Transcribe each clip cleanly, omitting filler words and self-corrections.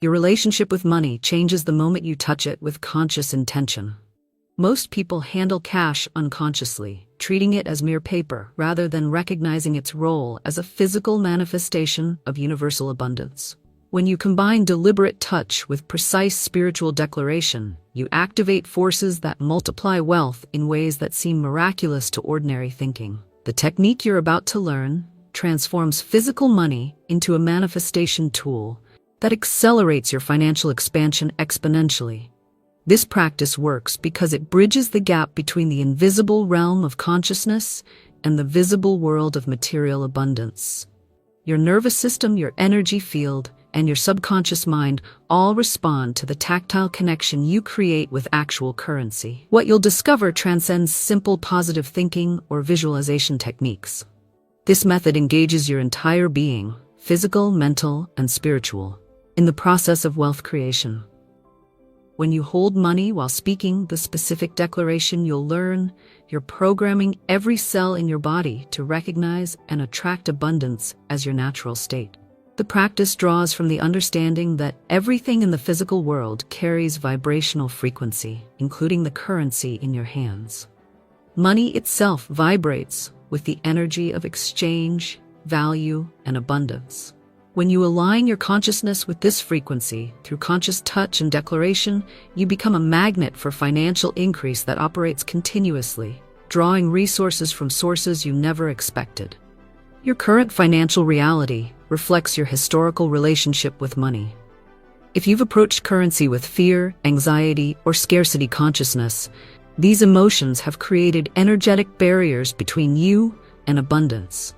Your relationship with money changes the moment you touch it with conscious intention. Most people handle cash unconsciously, treating it as mere paper rather than recognizing its role as a physical manifestation of universal abundance. When you combine deliberate touch with precise spiritual declaration, you activate forces that multiply wealth in ways that seem miraculous to ordinary thinking. The technique you're about to learn transforms physical money into a manifestation tool that accelerates your financial expansion exponentially. This practice works because it bridges the gap between the invisible realm of consciousness and the visible world of material abundance. Your nervous system, your energy field, and your subconscious mind all respond to the tactile connection you create with actual currency. What you'll discover transcends simple positive thinking or visualization techniques. This method engages your entire being, physical, mental, and spiritual, in the process of wealth creation. When you hold money while speaking the specific declaration you'll learn, you're programming every cell in your body to recognize and attract abundance as your natural state. The practice draws from the understanding that everything in the physical world carries vibrational frequency, including the currency in your hands. Money itself vibrates with the energy of exchange, value, and abundance. When you align your consciousness with this frequency through conscious touch and declaration, you become a magnet for financial increase that operates continuously, drawing resources from sources you never expected. Your current financial reality reflects your historical relationship with money. If you've approached currency with fear, anxiety, or scarcity consciousness, these emotions have created energetic barriers between you and abundance.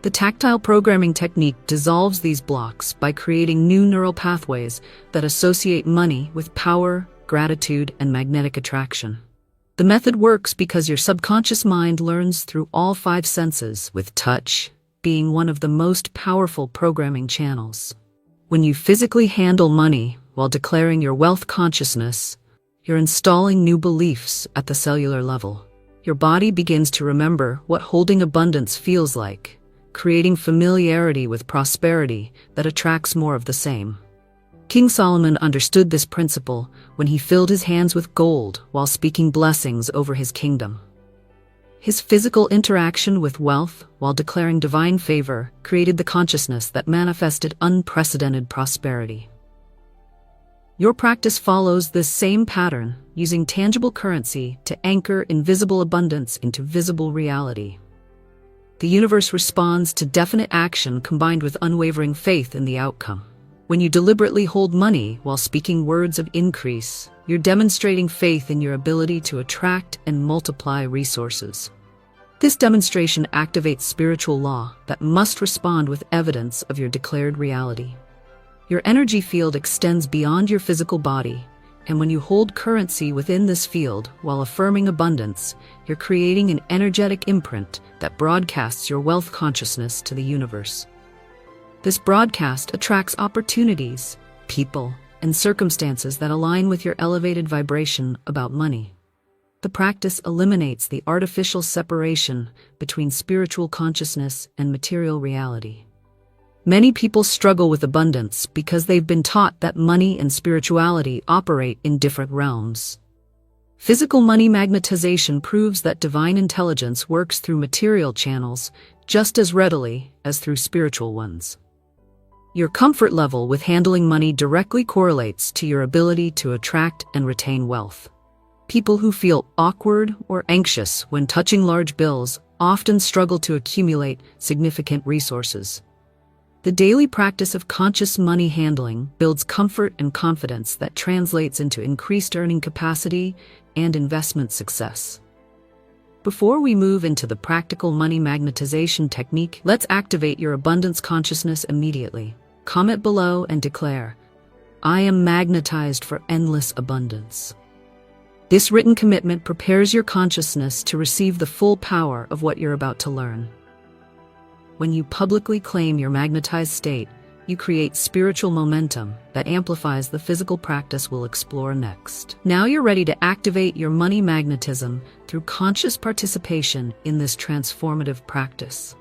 The tactile programming technique dissolves these blocks by creating new neural pathways that associate money with power, gratitude, and magnetic attraction. The method works because your subconscious mind learns through all 5 senses, with touch being one of the most powerful programming channels. When you physically handle money while declaring your wealth consciousness, you're installing new beliefs at the cellular level. Your body begins to remember what holding abundance feels like, creating familiarity with prosperity that attracts more of the same. King Solomon understood this principle when he filled his hands with gold while speaking blessings over his kingdom. His physical interaction with wealth while declaring divine favor created the consciousness that manifested unprecedented prosperity. Your practice follows this same pattern, using tangible currency to anchor invisible abundance into visible reality. The universe responds to definite action combined with unwavering faith in the outcome. When you deliberately hold money while speaking words of increase, you're demonstrating faith in your ability to attract and multiply resources. This demonstration activates spiritual law that must respond with evidence of your declared reality. Your energy field extends beyond your physical body, and when you hold currency within this field while affirming abundance, you're creating an energetic imprint that broadcasts your wealth consciousness to the universe. This broadcast attracts opportunities, people, and circumstances that align with your elevated vibration about money. The practice eliminates the artificial separation between spiritual consciousness and material reality. Many people struggle with abundance because they've been taught that money and spirituality operate in different realms. Physical money magnetization proves that divine intelligence works through material channels just as readily as through spiritual ones. Your comfort level with handling money directly correlates to your ability to attract and retain wealth. People who feel awkward or anxious when touching large bills often struggle to accumulate significant resources. The daily practice of conscious money handling builds comfort and confidence that translates into increased earning capacity and investment success. Before we move into the practical money magnetization technique, let's activate your abundance consciousness immediately. Comment below and declare, "I am magnetized for endless abundance." This written commitment prepares your consciousness to receive the full power of what you're about to learn. When you publicly claim your magnetized state, you create spiritual momentum that amplifies the physical practice we'll explore next. Now you're ready to activate your money magnetism through conscious participation in this transformative practice.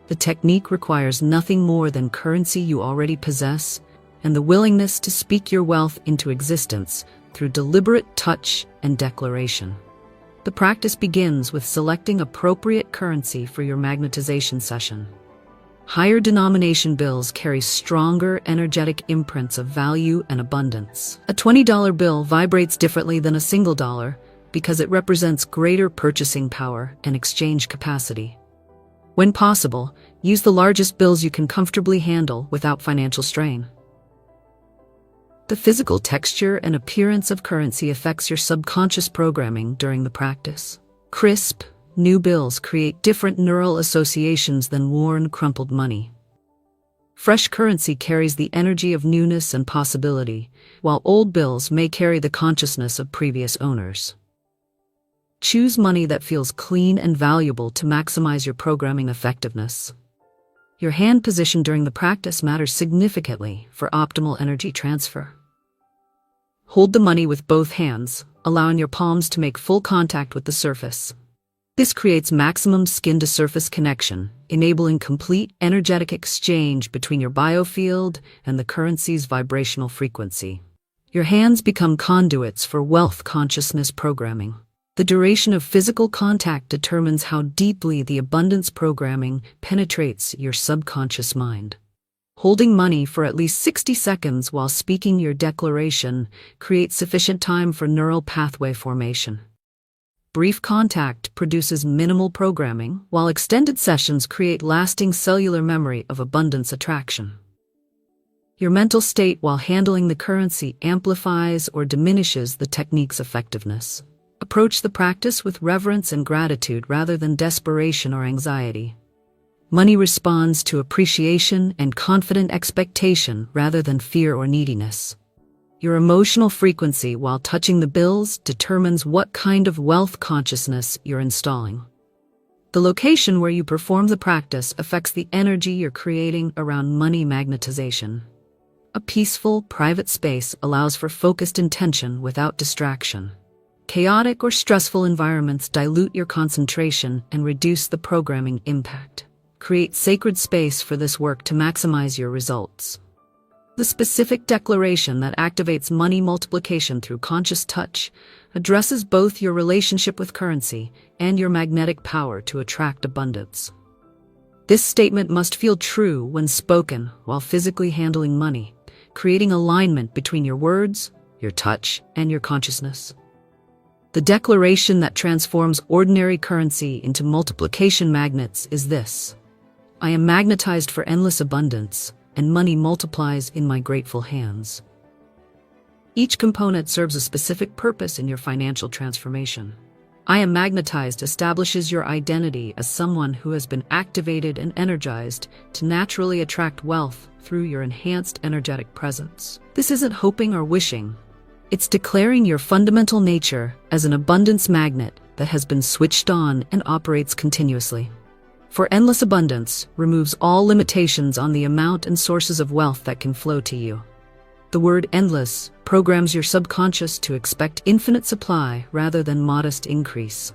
The technique requires nothing more than currency you already possess, and the willingness to speak your wealth into existence through deliberate touch and declaration. The practice begins with selecting appropriate currency for your magnetization session. Higher denomination bills carry stronger energetic imprints of value and abundance. A $20 bill vibrates differently than a single dollar because it represents greater purchasing power and exchange capacity. When possible, use the largest bills you can comfortably handle without financial strain. The physical texture and appearance of currency affects your subconscious programming during the practice. Crisp, new bills create different neural associations than worn, crumpled money. Fresh currency carries the energy of newness and possibility, while old bills may carry the consciousness of previous owners. Choose money that feels clean and valuable to maximize your programming effectiveness. Your hand position during the practice matters significantly for optimal energy transfer. Hold the money with both hands, allowing your palms to make full contact with the surface. This creates maximum skin-to-surface connection, enabling complete energetic exchange between your biofield and the currency's vibrational frequency. Your hands become conduits for wealth consciousness programming. The duration of physical contact determines how deeply the abundance programming penetrates your subconscious mind. Holding money for at least 60 seconds while speaking your declaration creates sufficient time for neural pathway formation. Brief contact produces minimal programming, while extended sessions create lasting cellular memory of abundance attraction. Your mental state while handling the currency amplifies or diminishes the technique's effectiveness. Approach the practice with reverence and gratitude rather than desperation or anxiety. Money responds to appreciation and confident expectation rather than fear or neediness. Your emotional frequency while touching the bills determines what kind of wealth consciousness you're installing. The location where you perform the practice affects the energy you're creating around money magnetization. A peaceful, private space allows for focused intention without distraction. Chaotic or stressful environments dilute your concentration and reduce the programming impact. Create sacred space for this work to maximize your results. The specific declaration that activates money multiplication through conscious touch addresses both your relationship with currency and your magnetic power to attract abundance. This statement must feel true when spoken while physically handling money, creating alignment between your words, your touch, and your consciousness. The declaration that transforms ordinary currency into multiplication magnets is this: I am magnetized for endless abundance, and money multiplies in my grateful hands. Each component serves a specific purpose in your financial transformation. I am magnetized establishes your identity as someone who has been activated and energized to naturally attract wealth through your enhanced energetic presence. This isn't hoping or wishing. It's declaring your fundamental nature as an abundance magnet that has been switched on and operates continuously. For endless abundance removes all limitations on the amount and sources of wealth that can flow to you. The word endless programs your subconscious to expect infinite supply rather than modest increase.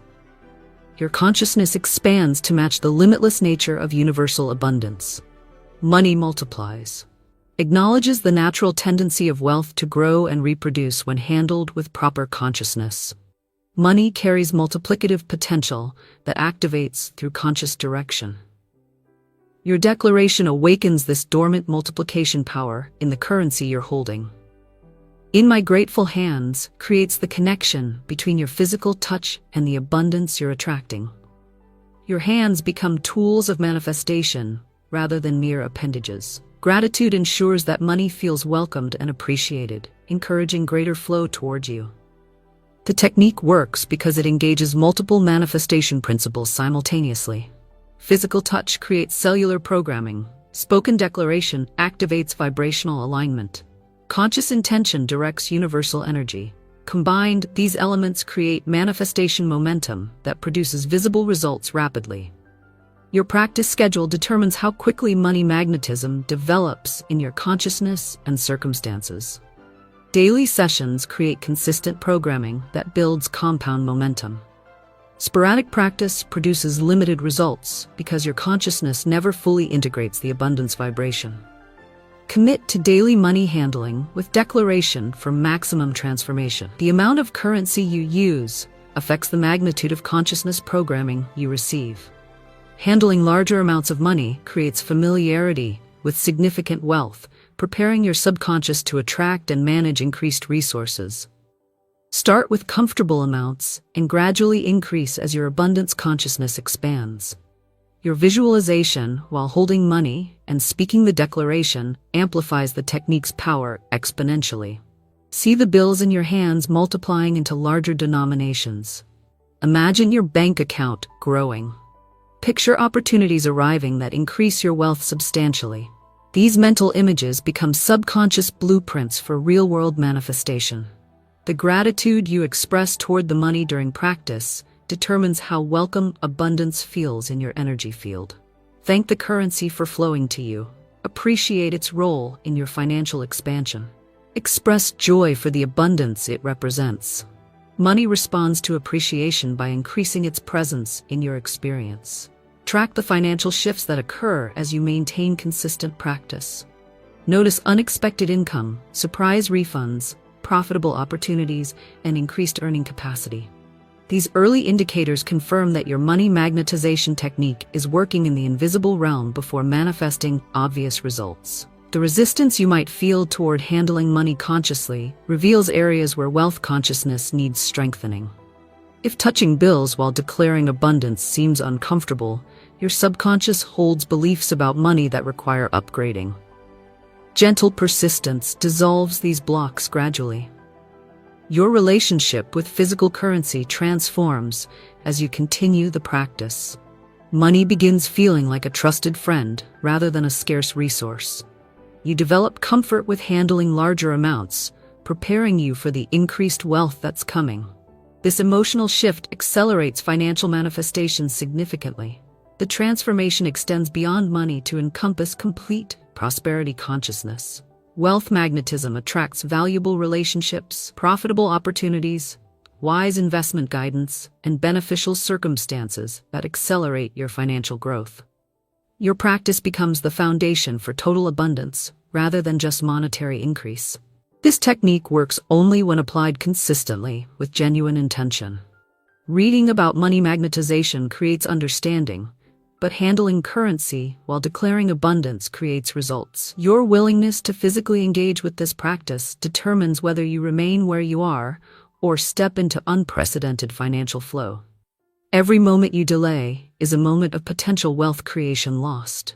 Your consciousness expands to match the limitless nature of universal abundance. Money multiplies. Acknowledges the natural tendency of wealth to grow and reproduce when handled with proper consciousness. Money carries multiplicative potential that activates through conscious direction. Your declaration awakens this dormant multiplication power in the currency you're holding. In my grateful hands creates the connection between your physical touch and the abundance you're attracting. Your hands become tools of manifestation rather than mere appendages. Gratitude ensures that money feels welcomed and appreciated, encouraging greater flow toward you. The technique works because it engages multiple manifestation principles simultaneously. Physical touch creates cellular programming. Spoken declaration activates vibrational alignment. Conscious intention directs universal energy. Combined, these elements create manifestation momentum that produces visible results rapidly. Your practice schedule determines how quickly money magnetism develops in your consciousness and circumstances. Daily sessions create consistent programming that builds compound momentum. Sporadic practice produces limited results because your consciousness never fully integrates the abundance vibration. Commit to daily money handling with declaration for maximum transformation. The amount of currency you use affects the magnitude of consciousness programming you receive. Handling larger amounts of money creates familiarity with significant wealth, preparing your subconscious to attract and manage increased resources. Start with comfortable amounts and gradually increase as your abundance consciousness expands. Your visualization while holding money and speaking the declaration amplifies the technique's power exponentially. See the bills in your hands multiplying into larger denominations. Imagine your bank account growing. Picture opportunities arriving that increase your wealth substantially. These mental images become subconscious blueprints for real-world manifestation. The gratitude you express toward the money during practice determines how welcome abundance feels in your energy field. Thank the currency for flowing to you. Appreciate its role in your financial expansion. Express joy for the abundance it represents. Money responds to appreciation by increasing its presence in your experience. Track the financial shifts that occur as you maintain consistent practice. Notice unexpected income, surprise refunds, profitable opportunities, and increased earning capacity. These early indicators confirm that your money magnetization technique is working in the invisible realm before manifesting obvious results. The resistance you might feel toward handling money consciously reveals areas where wealth consciousness needs strengthening. If touching bills while declaring abundance seems uncomfortable, your subconscious holds beliefs about money that require upgrading. Gentle persistence dissolves these blocks gradually. Your relationship with physical currency transforms as you continue the practice. Money begins feeling like a trusted friend rather than a scarce resource. You develop comfort with handling larger amounts, preparing you for the increased wealth that's coming. This emotional shift accelerates financial manifestations significantly. The transformation extends beyond money to encompass complete prosperity consciousness. Wealth magnetism attracts valuable relationships, profitable opportunities, wise investment guidance, and beneficial circumstances that accelerate your financial growth. Your practice becomes the foundation for total abundance rather than just monetary increase. This technique works only when applied consistently with genuine intention. Reading about money magnetization creates understanding, but handling currency while declaring abundance creates results. Your willingness to physically engage with this practice determines whether you remain where you are or step into unprecedented financial flow. Every moment you delay is a moment of potential wealth creation lost.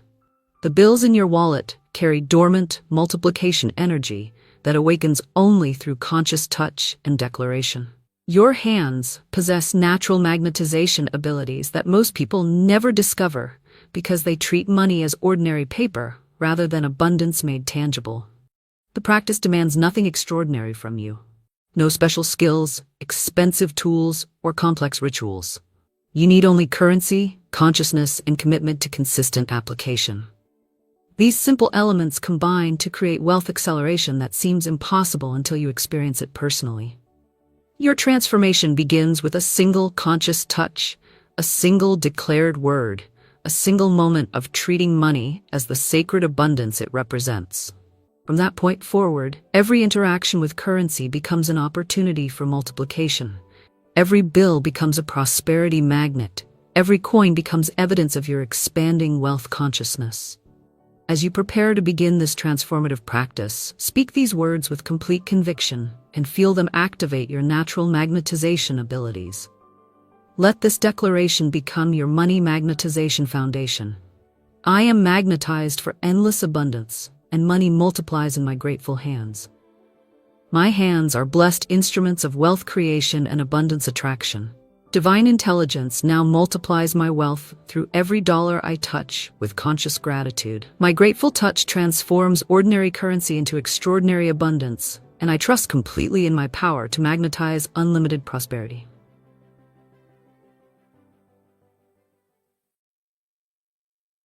The bills in your wallet carry dormant multiplication energy that awakens only through conscious touch and declaration. Your hands possess natural magnetization abilities that most people never discover because they treat money as ordinary paper rather than abundance made tangible. The practice demands nothing extraordinary from you. No special skills, expensive tools, or complex rituals. You need only currency, consciousness, and commitment to consistent application. These simple elements combine to create wealth acceleration that seems impossible until you experience it personally. Your transformation begins with a single conscious touch, a single declared word, a single moment of treating money as the sacred abundance it represents. From that point forward, every interaction with currency becomes an opportunity for multiplication. Every bill becomes a prosperity magnet. Every coin becomes evidence of your expanding wealth consciousness. As you prepare to begin this transformative practice, speak these words with complete conviction and feel them activate your natural magnetization abilities. Let this declaration become your money magnetization foundation. I am magnetized for endless abundance, and money multiplies in my grateful hands. My hands are blessed instruments of wealth creation and abundance attraction. Divine intelligence now multiplies my wealth through every dollar I touch with conscious gratitude. My grateful touch transforms ordinary currency into extraordinary abundance, and I trust completely in my power to magnetize unlimited prosperity.